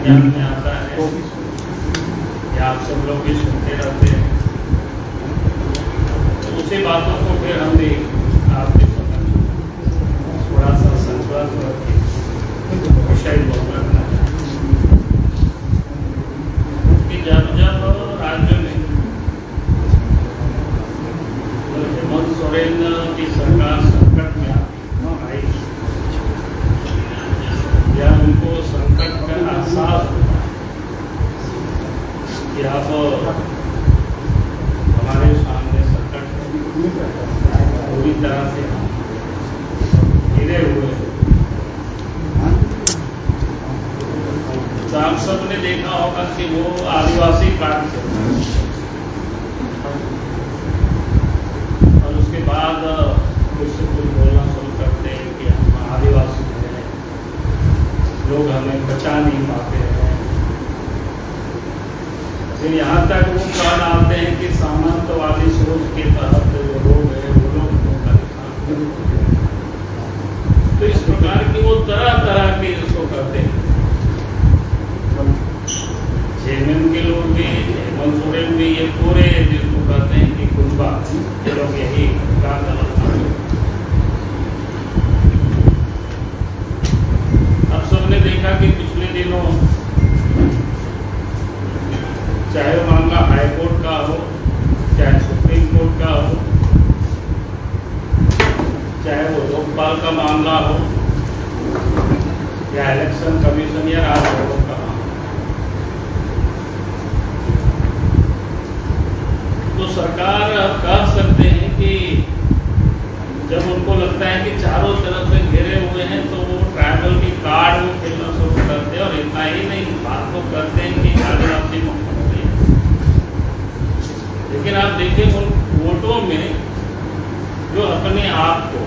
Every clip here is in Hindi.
ज्ञान में आता है या आप सब लोग भी सुनते रहते हैं, तो उसी बातों को फिर हम भी आपके समझ थोड़ा सा संकल्प करके विषय को करना चाहिए कि जब जब राज्य में हेमंत सोरेन की सरकार संकट में आई या उनको संकट का एहसास हुआ कि अब हमारे सामने संकट पूरी तरह से घिरे हुए हैं, तो आप सबने देखा होगा कि वो आदिवासी कार्ड से और उसके बाद कुछ बोलना शुरू करते हैं कि हम आदिवासी हैं, लोग हमें बचा नहीं पाते हैं। फिर यहाँ तक वो कह डालते हैं कि सामंतवादी सोच के तहत जो लोग हैं वो लोग तो इस प्रकार की वो तरह तरह के इसको करते हैं। जेएमएम के लोग भी, हेमंत सोरेन भी, ये पूरे जिसको कहते हैं कि गुंबा, ये लोग यही काम अब सबने देखा कि पिछले दिनों चाहे वो मामला हाई कोर्ट का हो, चाहे सुप्रीम कोर्ट का हो, चाहे वो लोकपाल का मामला हो या इलेक्शन कमीशन या राजभवन का मामला, तो सरकार कह सकते हैं कि जब उनको लगता है कि चारों तरफ से घिरे हुए हैं तो वो ट्राइबल की कार्ड वो खेलना शुरू करते हैं और इतना ही नहीं, बात को करते हैं कि आदिवासी मुख्यमंत्री। लेकिन आप देखिए उन वोटों में जो अपने आप को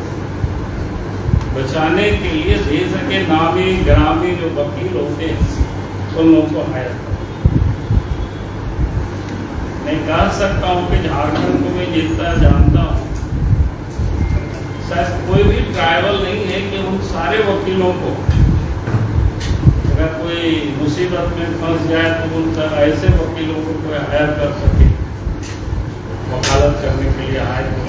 बचाने के लिए देश के नामी ग्रामी जो वकील होते हैं उन लोगों को हायर करते। मैं कह सकता हूँ कि झारखंड को मैं जितना जानता हूँ शायद कोई भी ट्राइबल नहीं है कि उन सारे वकीलों को अगर कोई मुसीबत में फंस जाए तो उन ऐसे वकीलों को कोई हायर कर सके वकालत करने के लिए हायर कर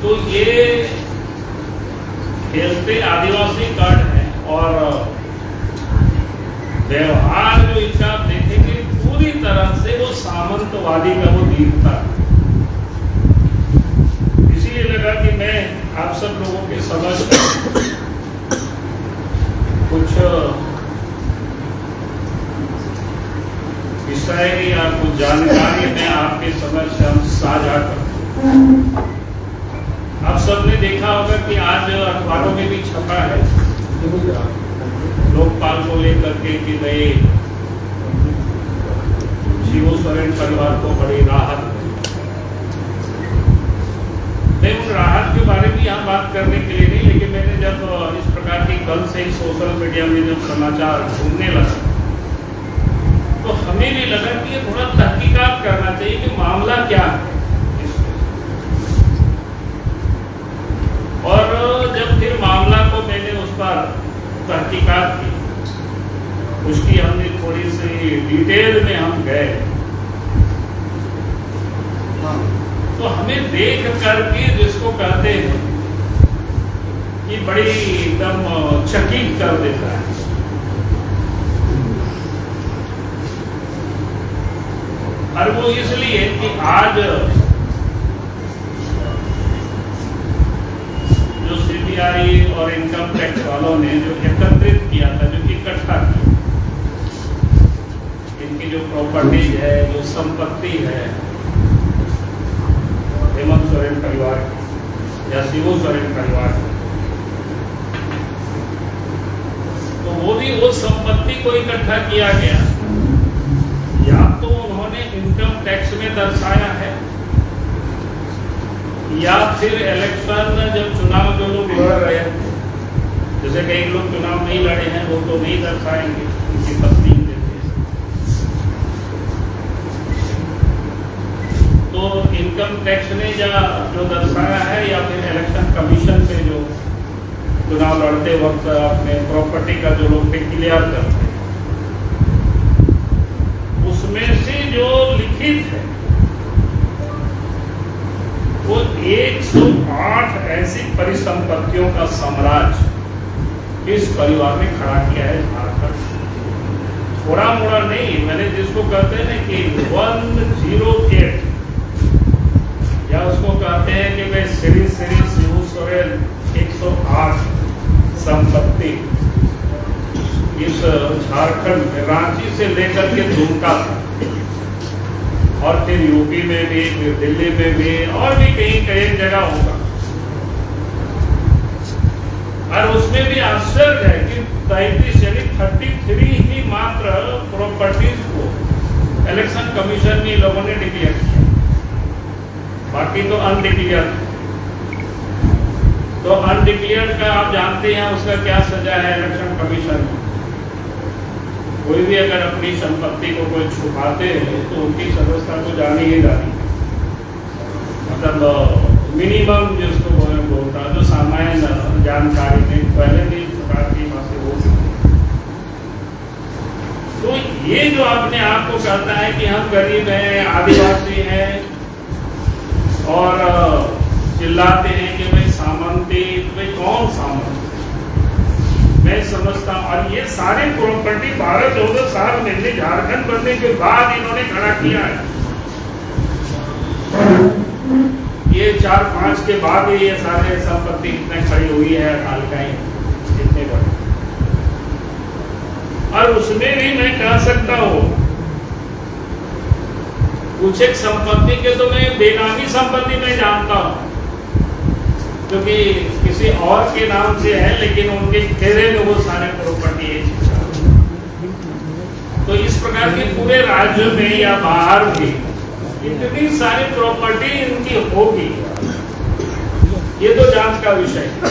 तो ये खेलते आदिवासी कार्ड है और व्यवहार जो इनका आप देखेंगे पूरी तरह से वो सामंतवादी का वो दीपता है। इसीलिए लगा कि मैं आप सब लोगों के समझ कुछ विषय या कुछ जानकारी मैं आपके समझ हम साझा करता। आप सबने देखा होगा कि आज अखबारों में भी छपा है लोकपाल को लेकर के कि भाई शिबू सोरेन परिवार को बड़ी राहत। मैं उन राहत के बारे में यहाँ बात करने के लिए नहीं, लेकिन मैंने जब इस प्रकार की कल से ही सोशल मीडिया में जब समाचार घूमने लगा तो हमें भी लगा कि ये थोड़ा तहकीकात करना चाहिए कि मामला क्या है। और जब फिर मामला को मैंने उस पर तहकीकात की, उसकी हमने थोड़ी सी डिटेल में हम गए तो हमें देख करके जिसको कहते हैं कि बड़ी एकदम चकित कर देता है। और वो इसलिए कि आज जो सीबीआई और इनकम टैक्स वालों ने जो एकत्रित किया था, जो इकट्ठा किया, इनकी जो प्रॉपर्टीज है, जो संपत्ति है हेमंत सोरेन परिवार या शिबू सोरेन परिवार, तो वो भी उस संपत्ति को इकट्ठा किया गया या तो उन्होंने इनकम टैक्स में दर्शाया है या फिर इलेक्शन जब चुनाव जो लोग लड़ रहे हैं, जैसे कई लोग चुनाव नहीं लड़े हैं वो तो नहीं दर्शाएंगे, उनकी तस्दीक देते हैं। तो इनकम टैक्स ने जो दर्शाया है या फिर इलेक्शन कमीशन से जो चुनाव चुनाव लड़ते वक्त अपने प्रॉपर्टी का जो लोग डिक्लेयर करते हैं, उसमें से जो लिखित है वो 108 ऐसी परिसंपत्तियों का साम्राज्य इस परिवार ने खड़ा किया है झारखंड। थोड़ा मोड़ा नहीं, मैंने जिसको कहते हैं ना कि 108, या उसको कहते हैं कि भाई श्री श्री शिव सोरेन 108 संपत्ति इस झारखंड में, रांची से लेकर के दुमका और फिर यूपी में भी, फिर दिल्ली में भी, और भी कई जगह होगा। और उसमें भी आश्चर्य है कि 33 यानी 33 ही मात्र प्रॉपर्टीज को इलेक्शन कमीशन ने लोगों ने डिक्लेयर किया, बाकी तो अनडिक्लेयर। तो अनडिक्लेयर्ड का आप जानते हैं उसका क्या सजा है इलेक्शन कमीशन में। कोई भी अगर अपनी संपत्ति को कोई छुपाते हैं तो उनकी सदस्यता को जानी ही जानी, मतलब मिनिमम जिसको बोलता है, जो सामान्य जानकारी नहीं पहले भी प्रकार की बातें हो सकती। तो ये जो अपने आप को कहता है कि हम गरीब हैं, आदिवासी हैं, और चिल्लाते हैं कि भाई सामंती, भाई कौन सामंती? मैं समझता हूँ, और ये सारे प्रॉपर्टी 12-14 साल में झारखंड बनने के बाद इन्होंने खड़ा किया है। ये 4-5 के बाद ही ये सारे संपत्ति इतने खड़ी हुई है, कालकाई इतने बड़े। और उसमें भी मैं कह सकता हूँ कुछ एक संपत्ति के तो मैं बेनामी संपत्ति में जानता हूं, क्योंकि किसी और के नाम से है लेकिन उनके घेरे में वो सारे प्रॉपर्टी है। तो इस प्रकार की पूरे राज्य में या बाहर भी इतनी सारी प्रॉपर्टी इनकी होगी, ये तो जांच का विषय है।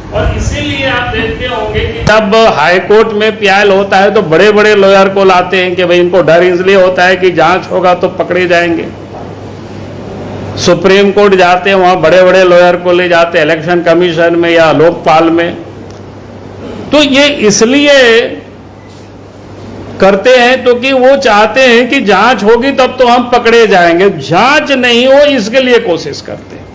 और इसीलिए आप देखते होंगे कि तब हाई कोर्ट में प्याल होता है तो बड़े बड़े लॉयर को लाते हैं कि भाई इनको डर इसलिए होता है कि जांच होगा तो पकड़े जाएंगे। सुप्रीम कोर्ट जाते हैं, वहां बड़े बड़े लॉयर को ले जाते हैं, इलेक्शन कमीशन में या लोकपाल में। तो ये इसलिए करते हैं तो कि वो चाहते हैं कि जांच होगी तब तो हम पकड़े जाएंगे, जांच नहीं हो इसके लिए कोशिश करते हैं।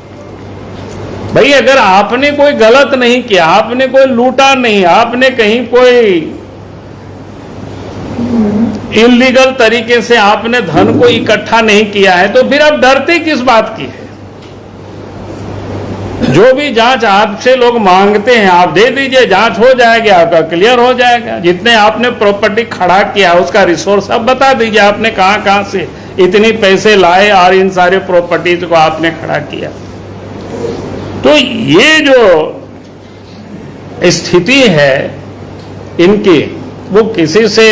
भाई अगर आपने कोई गलत नहीं किया, आपने कोई लूटा नहीं, आपने कहीं कोई इलीगल तरीके से आपने धन को इकट्ठा नहीं किया है, तो फिर आप डरते किस बात की है? जो भी जांच आपसे लोग मांगते हैं आप दे दीजिए, जांच हो जाएगी, आपका क्लियर हो जाएगा। जितने आपने प्रॉपर्टी खड़ा किया उसका रिसोर्स अब बता दीजिए, आपने कहां कहां से इतनी पैसे लाए और इन सारे प्रॉपर्टीज को आपने खड़ा किया। तो ये जो स्थिति है इनकी, वो किसी से,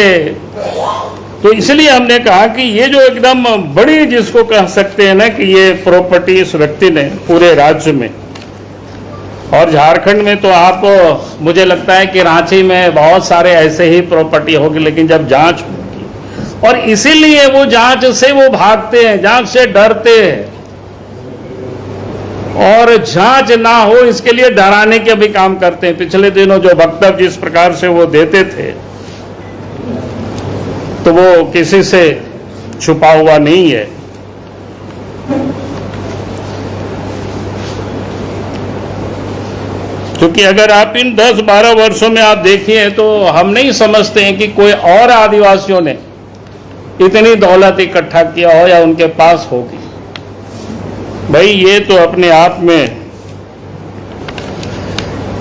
तो इसलिए हमने कहा कि ये जो एकदम बड़ी जिसको कह सकते हैं ना कि ये प्रॉपर्टी इस व्यक्ति ने पूरे राज्य में और झारखंड में, तो आप मुझे लगता है कि रांची में बहुत सारे ऐसे ही प्रॉपर्टी होगी, लेकिन जब जांच होगी, और इसीलिए वो जांच से वो भागते हैं, जांच से डरते हैं, और जांच ना हो इसके लिए डराने के भी काम करते हैं। पिछले दिनों जो वक्तव्य जिस प्रकार से वो देते थे तो वो किसी से छुपा हुआ नहीं है। क्योंकि अगर आप इन 10-12 वर्षों में आप देखिए तो हम नहीं समझते हैं कि कोई और आदिवासियों ने इतनी दौलत इकट्ठा किया हो या उनके पास होगी। भाई ये तो अपने आप में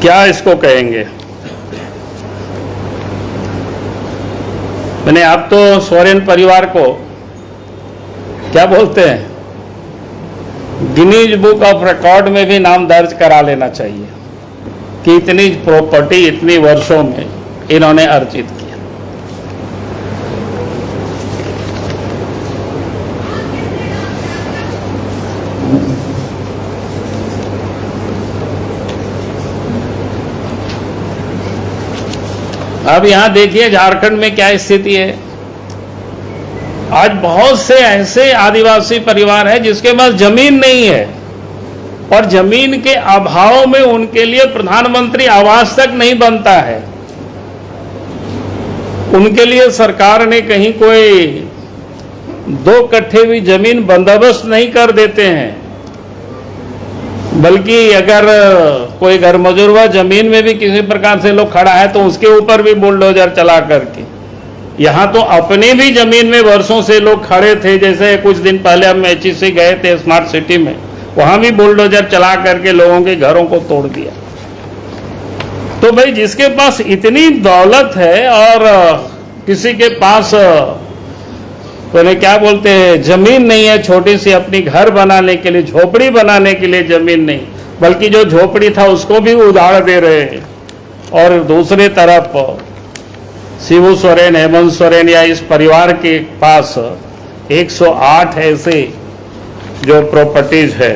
क्या इसको कहेंगे, मैंने आप तो सोरेन परिवार को क्या बोलते हैं, गिनीज बुक ऑफ रिकॉर्ड में भी नाम दर्ज करा लेना चाहिए कि इतनी प्रॉपर्टी इतनी वर्षों में इन्होंने अर्जित किया। अब यहां देखिए झारखंड में क्या स्थिति है। आज बहुत से ऐसे आदिवासी परिवार हैं जिसके पास जमीन नहीं है, और जमीन के अभाव में उनके लिए प्रधानमंत्री आवास तक नहीं बनता है। उनके लिए सरकार ने कहीं कोई 2 कट्ठे भी जमीन बंदोबस्त नहीं कर देते हैं, बल्कि अगर कोई घर मजूरवा जमीन में भी किसी प्रकार से लोग खड़ा है तो उसके ऊपर भी बुलडोजर चला करके, यहाँ तो अपनी भी जमीन में वर्षों से लोग खड़े थे। जैसे कुछ दिन पहले हम HEC गए थे स्मार्ट सिटी में, वहां भी बुलडोजर चला करके लोगों के घरों को तोड़ दिया। तो भाई जिसके पास इतनी दौलत है और किसी के पास तो क्या बोलते हैं जमीन नहीं है, छोटी सी अपनी घर बनाने के लिए, झोपड़ी बनाने के लिए जमीन नहीं, बल्कि जो झोपड़ी था उसको भी उजाड़ दे रहे हैं। और दूसरी तरफ शिबू सोरेन, हेमंत सोरेन या इस परिवार के पास 108 ऐसे जो प्रॉपर्टीज है।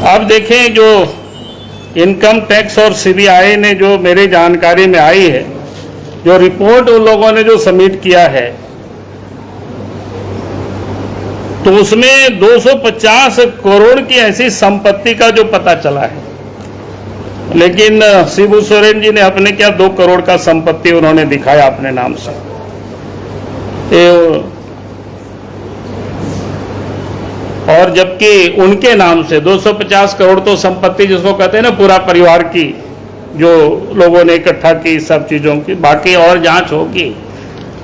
अब देखें जो इनकम टैक्स और CBI ने जो मेरी जानकारी में आई है, जो रिपोर्ट उन लोगों ने जो सबमिट किया है, तो उसमें 250 करोड़ की ऐसी संपत्ति का जो पता चला है। लेकिन शिबू सोरेन जी ने अपने क्या 2 करोड़ का संपत्ति उन्होंने दिखाया अपने नाम से। और जबकि उनके नाम से 250 करोड़ तो संपत्ति जिसको कहते हैं ना पूरा परिवार की, जो लोगों ने इकट्ठा की सब चीज़ों की, बाकी और जांच होगी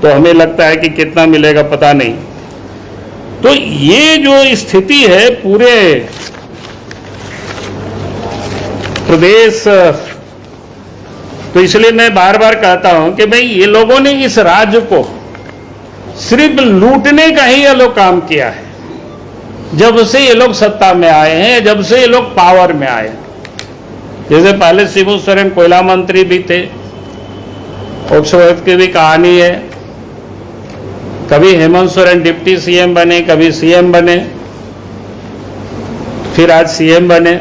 तो हमें लगता है कि कितना मिलेगा पता नहीं। तो ये जो स्थिति है पूरे प्रदेश, तो इसलिए मैं बार बार कहता हूं कि भाई ये लोगों ने इस राज्य को सिर्फ लूटने का ही ये लोग काम किया है। जब से ये लोग सत्ता में आए हैं, जब से ये लोग पावर में आए, जैसे पहले शिबू सोरेन कोयला मंत्री भी थे, उस वक्त की भी कहानी है। कभी हेमंत सोरेन डिप्टी CM बने, कभी CM बने, फिर आज CM बने।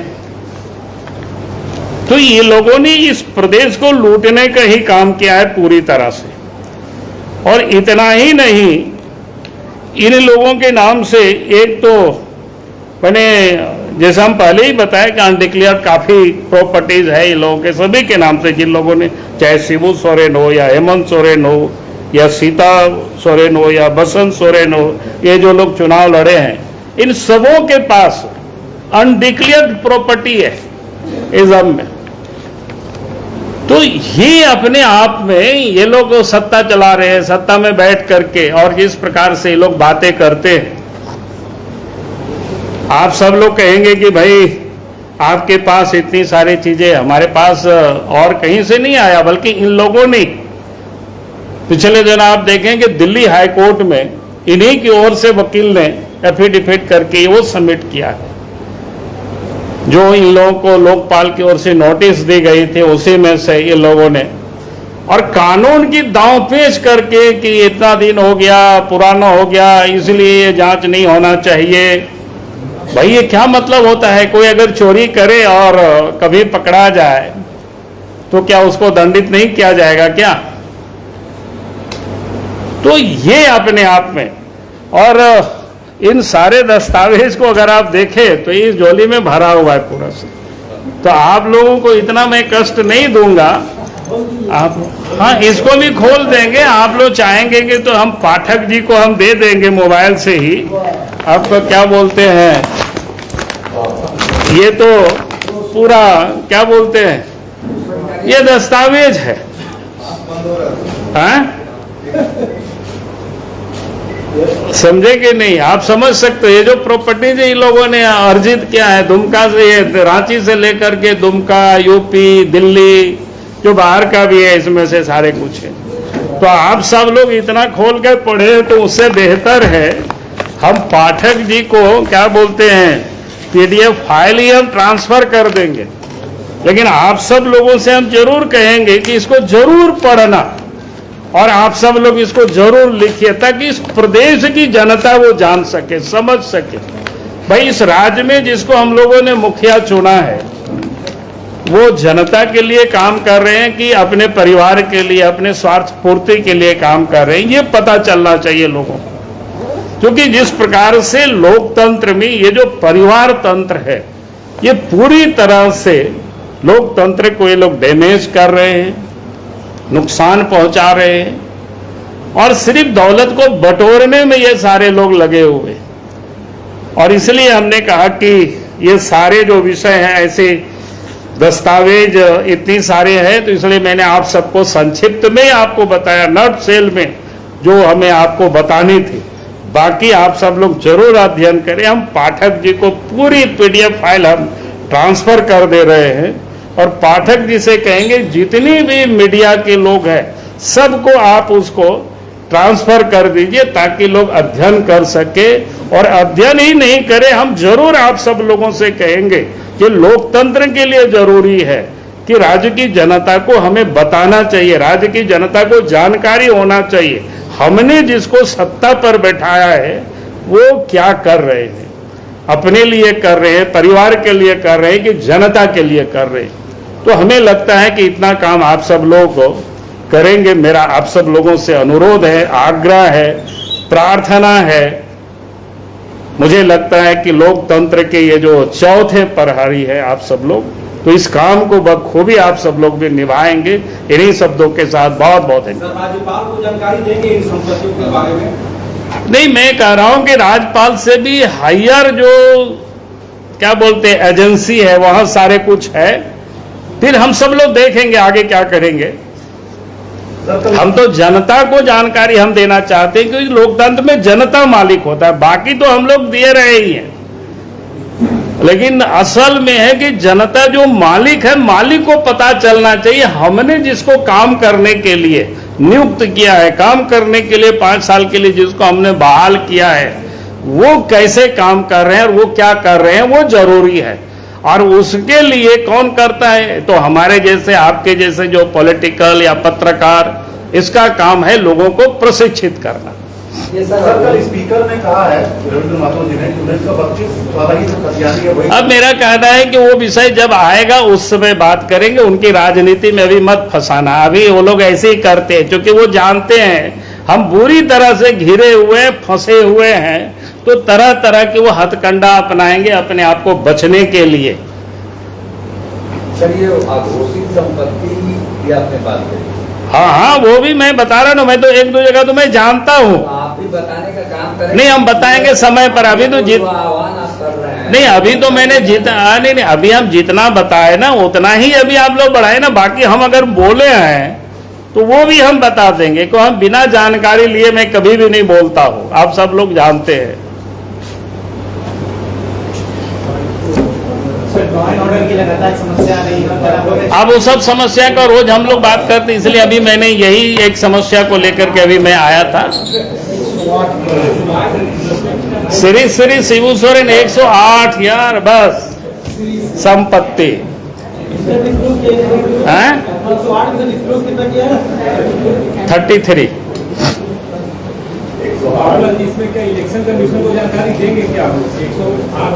तो ये लोगों ने इस प्रदेश को लूटने का ही काम किया है पूरी तरह से। और इतना ही नहीं, इन लोगों के नाम से एक तो मैंने जैसा हम पहले ही बताया कि अनडिक्लेयर्ड काफ़ी प्रॉपर्टीज है इन लोगों के सभी के नाम से, जिन लोगों ने चाहे शिबू सोरेन हो या हेमंत सोरेन हो या सीता सोरेन हो या बसंत सोरेन हो, ये जो लोग चुनाव लड़े हैं, इन सबों के पास अनडिक्लेयर्ड प्रॉपर्टी है इज़म में। तो ये अपने आप में ये लोग सत्ता चला रहे हैं, सत्ता में बैठ करके, और जिस प्रकार से ये लोग बातें करते हैं, आप सब लोग कहेंगे कि भाई आपके पास इतनी सारी चीजें, हमारे पास और कहीं से नहीं आया, बल्कि इन लोगों ने पिछले दिन आप देखें कि दिल्ली हाई कोर्ट में इन्हीं की ओर से वकील ने एफिडेविट करके वो सबमिट किया है। जो इन लोगों को लोकपाल की ओर से नोटिस दी गई थी, उसी में से ये लोगों ने, और कानून की दांवपेच करके कि इतना दिन हो गया, पुराना हो गया, इसलिए ये जांच नहीं होना चाहिए। भाई ये क्या मतलब होता है? कोई अगर चोरी करे और कभी पकड़ा जाए तो क्या उसको दंडित नहीं किया जाएगा क्या? तो ये अपने आप में, और इन सारे दस्तावेज को अगर आप देखें तो इस झोली में भरा हुआ है पूरा से। तो आप लोगों को इतना मैं कष्ट नहीं दूंगा, आप हाँ इसको भी खोल देंगे। आप लोग चाहेंगे कि तो हम पाठक जी को हम दे देंगे मोबाइल से ही। आपको क्या बोलते हैं, ये तो पूरा क्या बोलते हैं, ये दस्तावेज है। हाँ समझे कि नहीं? आप समझ सकते हो ये जो प्रॉपर्टीज इन लोगों ने अर्जित किया है दुमका से, ये रांची से लेकर के दुमका, यूपी, दिल्ली, जो बाहर का भी है, इसमें से सारे कुछ है। तो आप सब लोग इतना खोल कर पढ़े तो उससे बेहतर है हम पाठक जी को क्या बोलते हैं PDF फाइल ही हम ट्रांसफर कर देंगे। लेकिन आप सब लोगों से हम जरूर कहेंगे कि इसको जरूर पढ़ना, और आप सब लोग इसको जरूर लिखिए ताकि इस प्रदेश की जनता वो जान सके, समझ सके। भाई इस राज्य में जिसको हम लोगों ने मुखिया चुना है वो जनता के लिए काम कर रहे हैं कि अपने परिवार के लिए, अपने स्वार्थ पूर्ति के लिए काम कर रहे हैं, ये पता चलना चाहिए लोगों को। क्योंकि जिस प्रकार से लोकतंत्र में ये जो परिवार तंत्र है, ये पूरी तरह से लोकतंत्र को ये लोग डैमेज कर रहे हैं, नुकसान पहुंचा रहे हैं, और सिर्फ दौलत को बटोरने में ये सारे लोग लगे हुए। और इसलिए हमने कहा कि ये सारे जो विषय हैं, ऐसे दस्तावेज इतनी सारे हैं, तो इसलिए मैंने आप सबको संक्षिप्त में आपको बताया, नट सेल में जो हमें आपको बतानी थी। बाकी आप सब लोग जरूर अध्ययन करें। हम पाठक जी को पूरी PDF फाइल हम ट्रांसफर कर दे रहे हैं, और पाठक जी से कहेंगे जितनी भी मीडिया के लोग हैं सबको आप उसको ट्रांसफर कर दीजिए, ताकि लोग अध्ययन कर सके। और अध्ययन ही नहीं करें, हम जरूर आप सब लोगों से कहेंगे कि लोकतंत्र के लिए जरूरी है कि राज्य की जनता को हमें बताना चाहिए, राज्य की जनता को जानकारी होना चाहिए हमने जिसको सत्ता पर बैठाया है वो क्या कर रहे हैं, अपने लिए कर रहे हैं, परिवार के लिए कर रहे हैं कि जनता के लिए कर रहे हैं। तो हमें लगता है कि इतना काम आप सब लोग करेंगे। मेरा आप सब लोगों से अनुरोध है, आग्रह है, प्रार्थना है। मुझे लगता है कि लोकतंत्र के ये जो चौथे प्रहरी है आप सब लोग, तो इस काम को बखूबी आप सब लोग भी निभाएंगे। इन्हीं शब्दों के साथ बहुत बहुत राज्यपाल को जानकारी देंगे इन संपत्तियों के बारे में? नहीं, मैं कह रहा हूं कि राज्यपाल से भी हायर जो क्या बोलते हैं एजेंसी है, वहां सारे कुछ है, फिर हम सब लोग देखेंगे आगे क्या करेंगे। हम तो जनता को जानकारी हम देना चाहते हैं, क्योंकि लोकतंत्र में जनता मालिक होता है, बाकी तो हम लोग दे रहे ही हैं, लेकिन असल में है कि जनता जो मालिक है, मालिक को पता चलना चाहिए हमने जिसको काम करने के लिए नियुक्त किया है, काम करने के लिए 5 साल के लिए जिसको हमने बहाल किया है, वो कैसे काम कर रहे हैं और वो क्या कर रहे हैं, वो जरूरी है। और उसके लिए कौन करता है, तो हमारे जैसे आपके जैसे जो पॉलिटिकल या पत्रकार, इसका काम है लोगों को प्रशिक्षित करना। ये सर कल स्पीकर ने कहा है रविंद्र माथुर जी ने 1925 वाला ही जो कथियानी है वही। अब मेरा कहना है कि वो विषय जब आएगा उस समय बात करेंगे, उनकी राजनीति में अभी मत फंसाना। अभी वो लोग ऐसे ही करते हैं, क्योंकि वो जानते हैं हम बुरी तरह से घिरे हुए फंसे हुए हैं, तो तरह तरह के वो हथकंडा अपनाएंगे अपने आप को बचने के लिए। सर ये अघोषित संपत्ति की आपने बात करी। हाँ, वो भी मैं बता रहा हूँ, मैं तो 1-2 जगह तो मैं जानता हूँ। आप भी बताने का काम करें। नहीं, हम बताएंगे समय पर। अभी तो आह्वान आप कर रहे हैं। नहीं, अभी तो मैंने नहीं, अभी हम जितना बताए ना उतना ही अभी आप लोग बढ़ाए ना। बाकी हम अगर बोले हैं तो वो भी हम बता देंगे, को हम बिना जानकारी लिए मैं कभी भी नहीं बोलता हूँ, आप सब लोग जानते हैं। अब वो सब समस्या का रोज हम लोग बात करते, इसलिए अभी मैंने यही एक समस्या को लेकर के अभी मैं आया था। श्री श्री शिबू सोरेन 108 यार बस संपत्ति है 33। इसमें क्या इलेक्शन कमीशन को जानकारी देंगे क्या? 108